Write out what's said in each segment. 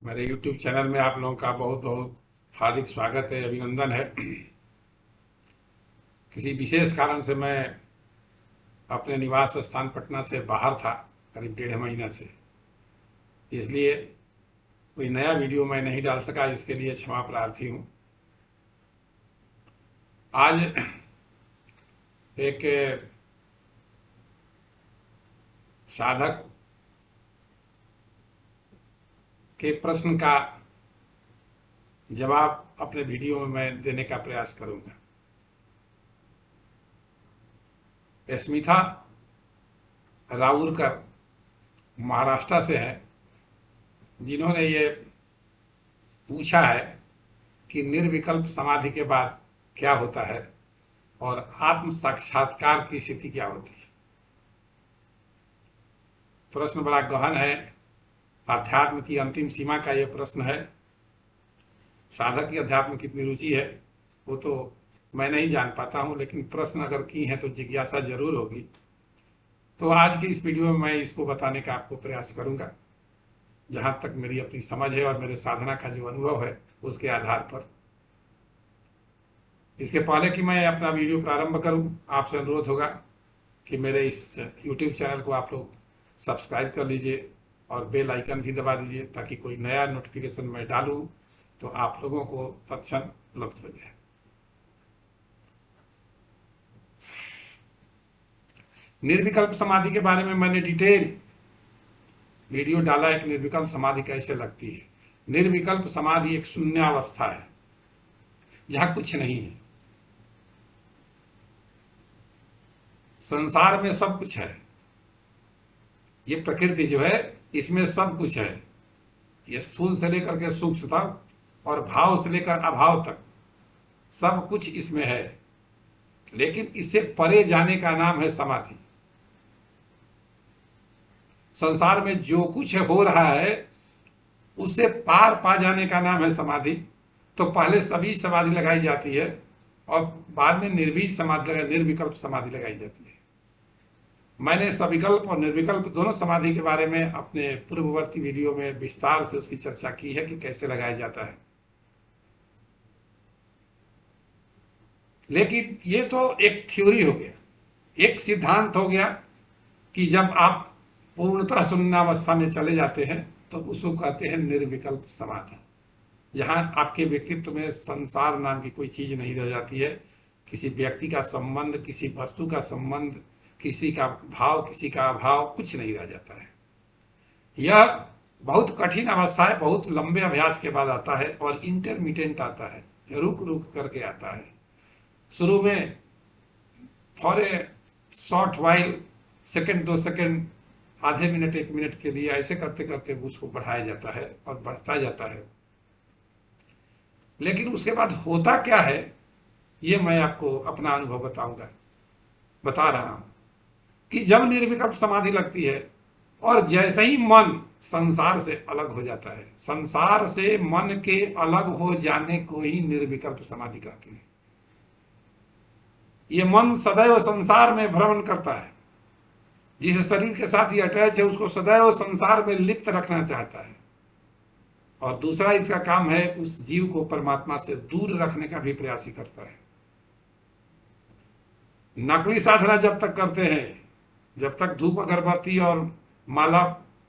मेरे YouTube channel में आप लोगों का बहुत बहुत हार्दिक स्वागत है, अभिनंदन है। किसी विशेष कारण से मैं अपने निवास स्थान पटना से बाहर था, करीब 1.5 महीना से। इसलिए कोई नया वीडियो मैं नहीं डाल सका, इसके लिए क्षमा प्रार्थी हूँ। आज एक साधक के प्रश्न का जवाब अपने वीडियो में मैं देने का प्रयास करूंगा। स्मिता राउरकर महाराष्ट्र से है, जिन्होंने ये पूछा है कि निर्विकल्प समाधि के बाद क्या होता है और आत्म साक्षात्कार की स्थिति क्या होती है। प्रश्न बड़ा गहन है, अध्यात्म की अंतिम सीमा का यह प्रश्न है। साधक की अध्यात्म कितनी रुचि है वो तो मैं नहीं जान पाता हूं, लेकिन प्रश्न अगर की है तो जिज्ञासा जरूर होगी। तो आज की इस वीडियो में मैं इसको बताने का आपको प्रयास करूंगा, जहां तक मेरी अपनी समझ है और मेरे साधना का जो अनुभव है उसके आधार पर। इसके पहले कि मैं अपना वीडियो प्रारंभ करूं, आपसे अनुरोध होगा कि मेरे इस YouTube चैनल को आप लोग सब्सक्राइब कर लीजिए और बेल आइकन भी दबा दीजिए, ताकि कोई नया नोटिफिकेशन मैं डालूं तो आप लोगों को तत्क्षण उपलब्ध हो जाए। निर्विकल्प समाधि के बारे में मैंने डिटेल वीडियो डाला है कि निर्विकल्प समाधि कैसे लगती है। निर्विकल्प समाधि एक शून्यावस्था है, जहां कुछ नहीं है। संसार में सब कुछ है, ये प्रकृति जो है इसमें सब कुछ है। ये स्थूल से लेकर के सूक्ष्म तक और भाव से लेकर अभाव तक सब कुछ इसमें है, लेकिन इससे परे जाने का नाम है समाधि। संसार में जो कुछ हो रहा है उससे पार पा जाने का नाम है समाधि। तो पहले सभी समाधि लगाई जाती है और बाद में निर्वीज समाधि निर्विकल्प समाधि लगाई जाती है। मैंने सविकल्प और निर्विकल्प दोनों समाधि के बारे में अपने पूर्ववर्ती वीडियो में विस्तार से उसकी चर्चा की है कि कैसे लगाया जाता है। लेकिन ये तो एक थ्योरी हो गया, एक सिद्धांत हो गया कि जब आप पूर्णतः शून्यावस्था में चले जाते हैं तो उसको कहते हैं निर्विकल्प समाधि। जहां आपके व्यक्तित्व में संसार नाम की कोई चीज नहीं रह जाती है, किसी व्यक्ति का संबंध, किसी वस्तु का संबंध, किसी का भाव, किसी का अभाव, कुछ नहीं रह जाता है। यह बहुत कठिन अवस्था है, बहुत लंबे अभ्यास के बाद आता है और इंटरमीडिएट आता है, रुक रुक करके आता है। शुरू में for a short while, second 2 second, आधे मिनट 1 मिनट के लिए, ऐसे करते करते उसको बढ़ाया जाता है और बढ़ता जाता है। लेकिन उसके बाद होता क्या है ये मैं आपको अपना अनुभव बता रहा हूं कि जब निर्विकल्प समाधि लगती है और जैसे ही मन संसार से अलग हो जाता है, संसार से मन के अलग हो जाने को ही निर्विकल्प समाधि कहते हैं। ये मन सदैव संसार में भ्रमण करता है, जिस शरीर के साथ ये अटैच है उसको सदैव संसार में लिप्त रखना चाहता है। और दूसरा इसका काम है उस जीव को परमात्मा से दूर रखने का भी प्रयास ही करता है। नकली साधना जब तक करते हैं, जब तक धूप अगरबत्ती और माला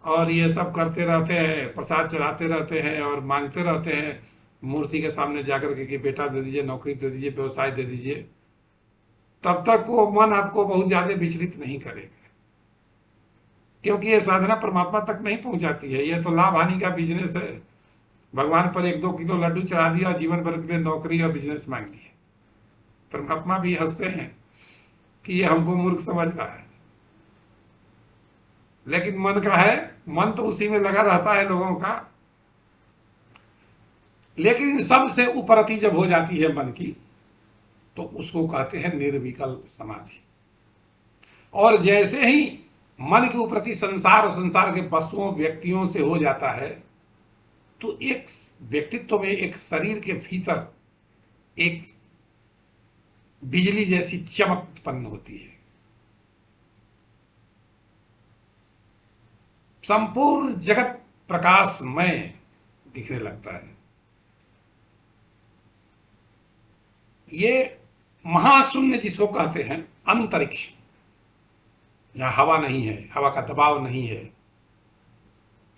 और ये सब करते रहते हैं, प्रसाद चढ़ाते रहते हैं और मांगते रहते हैं मूर्ति के सामने जाकर के कि बेटा दे दीजिए, नौकरी दे दीजिए, व्यवसाय दे दीजिए, तब तक वो मन आपको बहुत ज्यादा विचलित नहीं करेगा, क्योंकि ये साधना परमात्मा तक नहीं पहुंचाती है। ये तो लाभ हानि का बिजनेस है। भगवान पर 1-2 किलो लड्डू चढ़ा दिया, जीवन भर के लिए नौकरी और बिजनेस मांग लिया। परमात्मा भी हंसते हैं कि ये हमको मूर्ख समझ रहा है, लेकिन मन का है, मन तो उसी में लगा रहता है लोगों का। लेकिन सबसे उपरति जब हो जाती है मन की, तो उसको कहते हैं निर्विकल्प समाधि। और जैसे ही मन के उपरति संसार और संसार के वस्तुओं, व्यक्तियों से हो जाता है, तो एक व्यक्तित्व में, एक शरीर के भीतर एक बिजली जैसी चमक उत्पन्न होती है। संपूर्ण जगत प्रकाशमय दिखने लगता है। ये महाशून्य जिसको कहते हैं, अंतरिक्ष, जहां हवा नहीं है, हवा का दबाव नहीं है,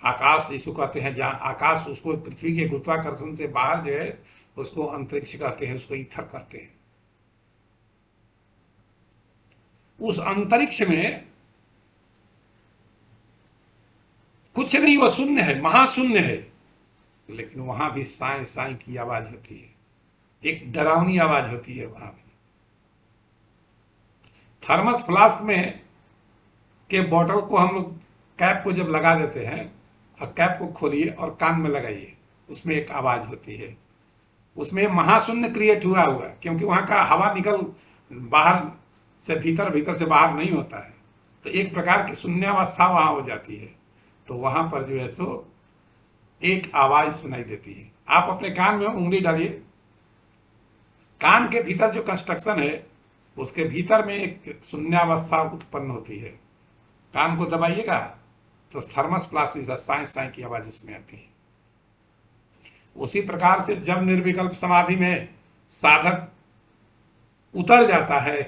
आकाश जिसको कहते हैं, जहां आकाश, उसको पृथ्वी के गुरुत्वाकर्षण से बाहर जो है उसको अंतरिक्ष कहते हैं, उसको ईथर कहते हैं। उस अंतरिक्ष में कुछ नहीं, वो शून्य है, महाशून्य है, लेकिन वहां भी साए साए की आवाज होती है, एक डरावनी आवाज होती है वहां भी। थर्मस फ्लास्क में के बोतल को हम लोग कैप को जब लगा देते हैं और कैप को खोलिए और कान में लगाइए, उसमें एक आवाज होती है, उसमें महाशून्य क्रिएट हुआ क्योंकि वहां का हवा निकल बाहर से भीतर, भीतर से बाहर नहीं होता है, तो एक प्रकार की शून्यावस्था वहां हो जाती है। तो वहां पर जो है सो एक आवाज सुनाई देती है। आप अपने कान में उंगली डालिए, कान के भीतर जो कंस्ट्रक्शन है उसके भीतर में एक शून्यावस्था उत्पन्न होती है। कान को दबाइएगा तो थर्मस प्लास्टिक साए साए की आवाज उसमें आती है। उसी प्रकार से जब निर्विकल्प समाधि में साधक उतर जाता है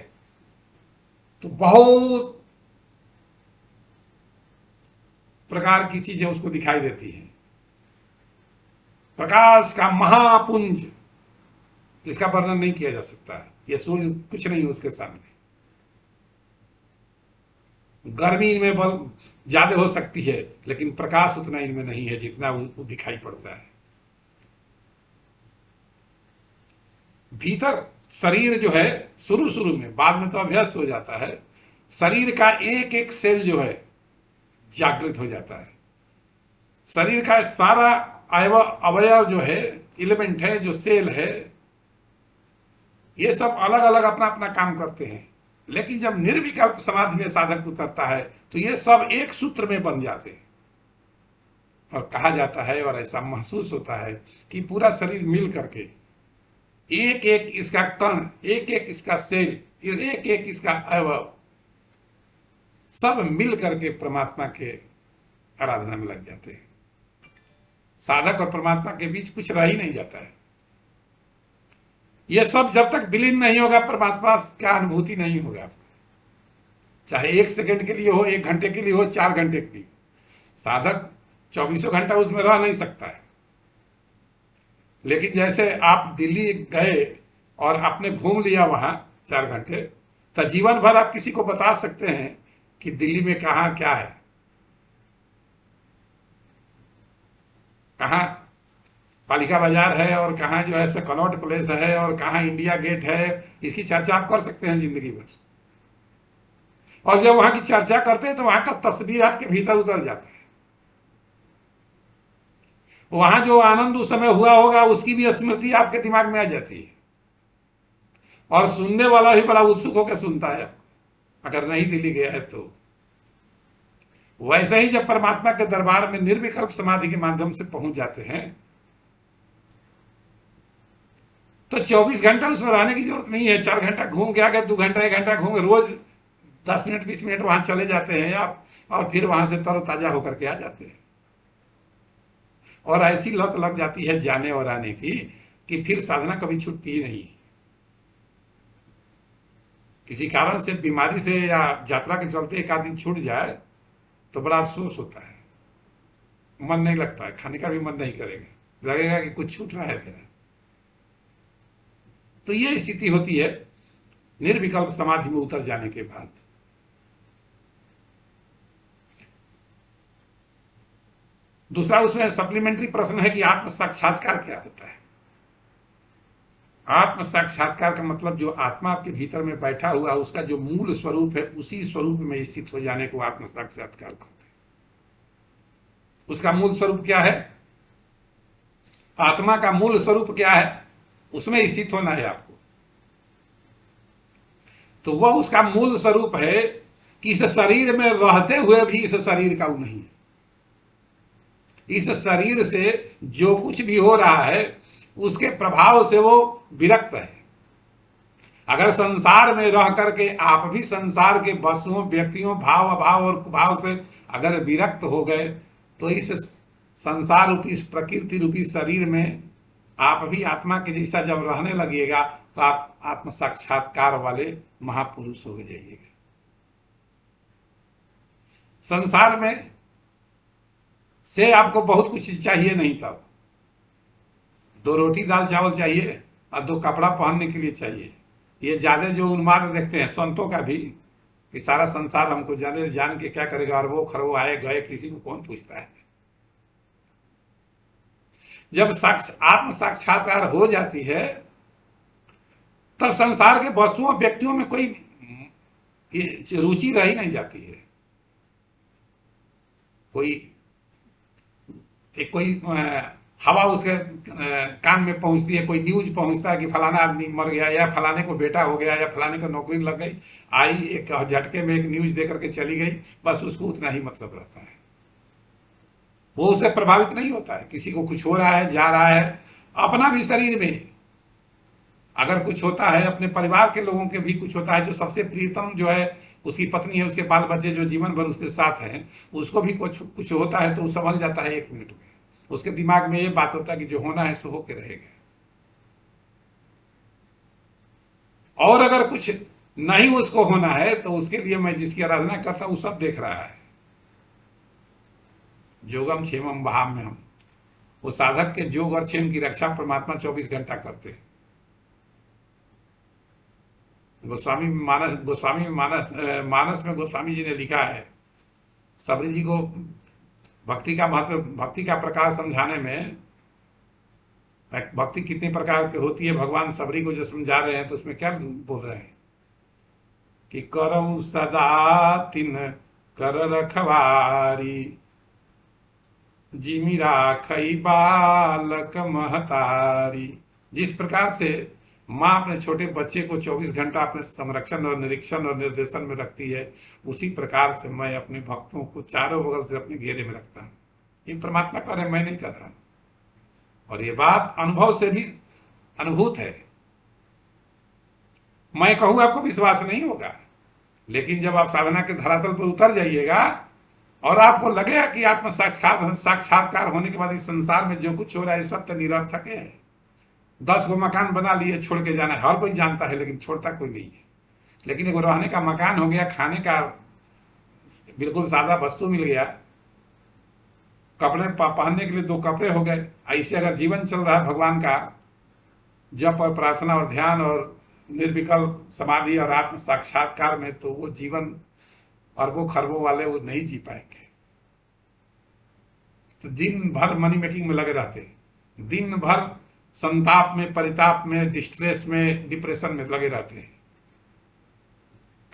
तो बहुत प्रकार की चीजें उसको दिखाई देती हैं। प्रकाश का महापुंज जिसका वर्णन नहीं किया जा सकता है, यह सूर्य कुछ नहीं उसके सामने। गर्मी इनमें बल ज्यादा हो सकती है, लेकिन प्रकाश उतना इनमें नहीं है जितना वो दिखाई पड़ता है। भीतर शरीर जो है शुरू शुरू में, बाद में तो अभ्यस्त हो जाता है, शरीर का एक एक सेल जो है जागृत हो जाता है। शरीर का सारा अवयव जो है, एलिमेंट है, जो सेल है, ये सब अलग अलग अपना अपना काम करते हैं। लेकिन जब निर्विकल्प समाधि में साधक उतरता है तो ये सब एक सूत्र में बन जाते हैं, और कहा जाता है और ऐसा महसूस होता है कि पूरा शरीर मिल करके एक एक इसका कण, एक एक इसका सेल, एक एक इसका अवयव, सब मिल करके परमात्मा के आराधना में लग जाते हैं। साधक और परमात्मा के बीच कुछ रह ही नहीं जाता है। यह सब जब तक विलीन नहीं होगा, परमात्मा का अनुभूति नहीं होगा। चाहे 1 सेकंड के लिए हो, 1 घंटे के लिए हो, 4 घंटे के लिए, साधक 24 घंटा उसमें रह नहीं सकता है। लेकिन जैसे आप दिल्ली गए और आपने घूम लिया वहां 4 घंटे, तो जीवन भर आप किसी को बता सकते हैं कि दिल्ली में कहाँ क्या है, कहाँ पालिका बाजार है और कहाँ जो है कनॉट प्लेस है और कहाँ इंडिया गेट है, इसकी चर्चा आप कर सकते हैं जिंदगी भर। और जब वहां की चर्चा करते हैं तो वहां का तस्वीर आपके भीतर उतर जाता है। वहां जो आनंद उस समय हुआ होगा उसकी भी स्मृति आपके दिमाग में आ जाती है, और सुनने वाला भी बड़ा उत्सुक होकर सुनता है अगर नहीं दिल्ली गया है तो। वैसे ही जब परमात्मा के दरबार में निर्विकल्प समाधि के माध्यम से पहुंच जाते हैं तो 24 घंटा उसमें रहने की जरूरत नहीं है। 4 घंटा घूम के आ गए, 2 घंटा 1 घंटा घूम, रोज 10 मिनट 20 मिनट वहां चले जाते हैं आप, और फिर वहां से तरोताजा होकर के आ जाते हैं। और ऐसी लत लग जाती है जाने और आने की कि फिर साधना कभी छूटती ही नहीं। किसी कारण से, बीमारी से या यात्रा के चलते 1 आध दिन छूट जाए तो बड़ा अफसोस होता है, मन नहीं लगता है, खाने का भी मन नहीं करेगा, लगेगा कि कुछ छूट रहा है मेरा। तो ये स्थिति होती है निर्विकल्प समाधि में उतर जाने के बाद। दूसरा उसमें सप्लीमेंट्री प्रश्न है कि आत्म साक्षात्कार क्या होता है। आत्म साक्षात्कार का मतलब जो आत्मा आपके भीतर में बैठा हुआ उसका जो मूल स्वरूप है, उसी स्वरूप में स्थित हो जाने को आत्म साक्षात्कार कहते हैं। उसका मूल स्वरूप क्या है, आत्मा का मूल स्वरूप क्या है, उसमें स्थित होना है आपको। तो वह उसका मूल स्वरूप है कि इस शरीर में रहते हुए भी इस शरीर का वो नहीं है। इस शरीर से जो कुछ भी हो रहा है उसके प्रभाव से वो विरक्त है। अगर संसार में रह करके आप भी संसार के वस्तुओं, व्यक्तियों, भाव, अभाव और कुभाव से अगर विरक्त हो गए तो इस संसार रूपी इस प्रकृति रूपी शरीर में आप भी आत्मा के जैसा जब रहने लगिएगा तो आप आत्म साक्षात्कार वाले महापुरुष हो जाइएगा। संसार में से आपको बहुत कुछ चाहिए नहीं, तब 2 रोटी दाल चावल चाहिए और 2 कपड़ा पहनने के लिए चाहिए। ये ज्यादा जो उन्माद देखते हैं संतों का भी कि सारा संसार हमको जान के क्या करेगा, और वो खरबो आए गए किसी को कौन पूछता है। जब आत्म साक्षात्कार हो जाती है तब संसार के वस्तुओं व्यक्तियों में कोई रुचि रह ही नहीं जाती है। कोई हवा उसके कान में पहुंचती है, कोई न्यूज पहुंचता है कि फलाना आदमी मर गया या फलाने को बेटा हो गया या फलाने को नौकरी लग गई, आई एक झटके में एक न्यूज देकर के चली गई, बस उसको उतना ही मतलब रहता है। वो उससे प्रभावित नहीं होता है। किसी को कुछ हो रहा है, जा रहा है, अपना भी शरीर में अगर कुछ होता है, अपने परिवार के लोगों के भी कुछ होता है, जो सबसे प्रियतम जो है उसकी पत्नी है, उसके बाल बच्चे जो जीवन भर उसके साथ हैं, उसको भी कुछ होता है तो वो संभल जाता है 1 मिनट में। उसके दिमाग में ये बात होता है कि जो होना है सो होके रहेगा। और अगर कुछ नहीं उसको होना है तो उसके लिए मैं जिसकी आराधना करता हूं वो सब देख रहा है। योगम क्षेमम वहाम में हम, वो साधक के योग और क्षेम की रक्षा परमात्मा 24 घंटा करते हैं। मानस में गोस्वामी जी ने लिखा है, सबरी जी को भक्ति का महत्व, भक्ति का प्रकार समझाने में, भक्ति कितने प्रकार की होती है भगवान सबरी को जो समझा रहे हैं तो उसमें क्या बोल रहे हैं कि करऊं सदा तिन कर रखवारी, जिमी राखई बालक महतारी। जिस प्रकार से माँ अपने छोटे बच्चे को 24 घंटा अपने संरक्षण और निरीक्षण और निर्देशन में रखती है, उसी प्रकार से मैं अपने भक्तों को चारों बगल से अपने घेरे में रखता हूँ। ये परमात्मा कर रहे, मैं नहीं कर रहा। और ये बात अनुभव से भी अनुभूत है। मैं कहूँ आपको विश्वास नहीं होगा, लेकिन जब आप साधना के धरातल पर उतर जाइएगा और आपको लगेगा कि आत्म साक्षात्कार होने के बाद इस संसार में जो कुछ हो रहा है सब तो निरर्थक है। 10 गो मकान बना लिए, छोड़ के जाना है, हर कोई जानता है लेकिन छोड़ता कोई नहीं है। लेकिन एक रहने का मकान हो गया, खाने का बिल्कुल सादा वस्तु मिल गया, कपड़े पहनने के लिए 2 कपड़े हो गए। ऐसे अगर जीवन चल रहा है भगवान का जप और प्रार्थना और ध्यान और निर्विकल्प समाधि और आत्म साक्षात्कार में, तो वो जीवन अरबों खरबों वाले वो नहीं जी पाएंगे। तो दिन भर मनी मेकिंग में लगे रहते हैं, दिन भर संताप में, परिताप में, डिस्ट्रेस में, डिप्रेशन में लगे रहते हैं।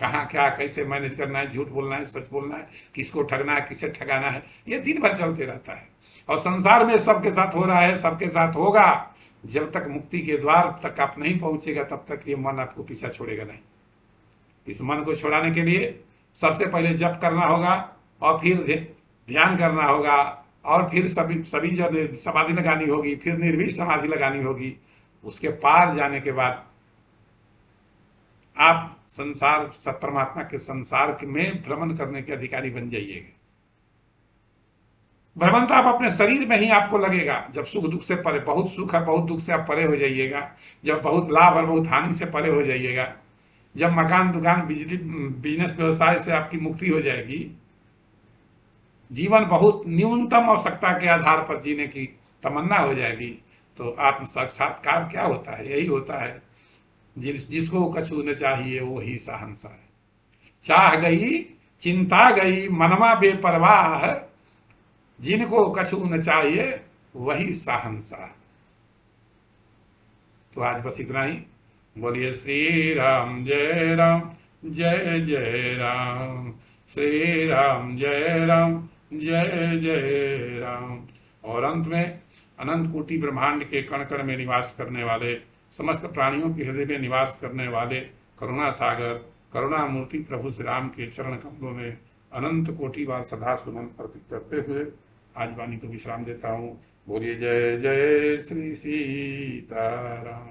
कहाँ क्या कैसे मैनेज करना है, झूठ बोलना है, सच बोलना है, किसको ठगना है, किसे ठगाना है, ये दिन भर चलते रहता है। और संसार में सबके साथ हो रहा है, सबके साथ होगा। जब तक मुक्ति के द्वार तक आप नहीं पहुंचेगा तब तक ये मन आपको पीछा छोड़ेगा नहीं। इस मन को छुड़ाने के लिए सबसे पहले जप करना होगा और फिर ध्यान करना होगा और फिर सभी जो समाधि लगानी होगी, फिर निर्भीक समाधि लगानी होगी। उसके पार जाने के बाद आप संसार परमात्मा के संसार में भ्रमण करने के अधिकारी बन जाइएगा। भ्रमण तो आप अपने शरीर में ही आपको लगेगा। जब सुख दुख से परे, बहुत सुख है बहुत दुख से आप परे हो जाइएगा, जब बहुत लाभ और बहुत हानि से परे हो जाइएगा, जब मकान दुकान बिजली बिजनेस व्यवसाय से आपकी मुक्ति हो जाएगी, जीवन बहुत न्यूनतम आवश्यकता के आधार पर जीने की तमन्ना हो जाएगी, तो आत्म साक्षात्कार क्या होता है? यही होता है जिसको कछु न चाहिए वो ही सहनसा है। चाह गई चिंता गई मनमा बेपरवाह, जिनको कछु न चाहिए वही सहनसा। तो आज बस इतना ही। बोलिए श्री राम जय राम, जय जय राम, श्री राम जय राम, जय जय राम। और अंत में अनंत कोटि ब्रह्मांड के कण कण में निवास करने वाले, समस्त प्राणियों के हृदय में निवास करने वाले करुणा सागर, करुणा मूर्ति प्रभु श्री राम के चरण कमलों में अनंत कोटि बार सदा सुमन अर्पित करते हुए आज वाणी को विश्राम देता हूँ। बोलिए जय जय श्री सीताराम।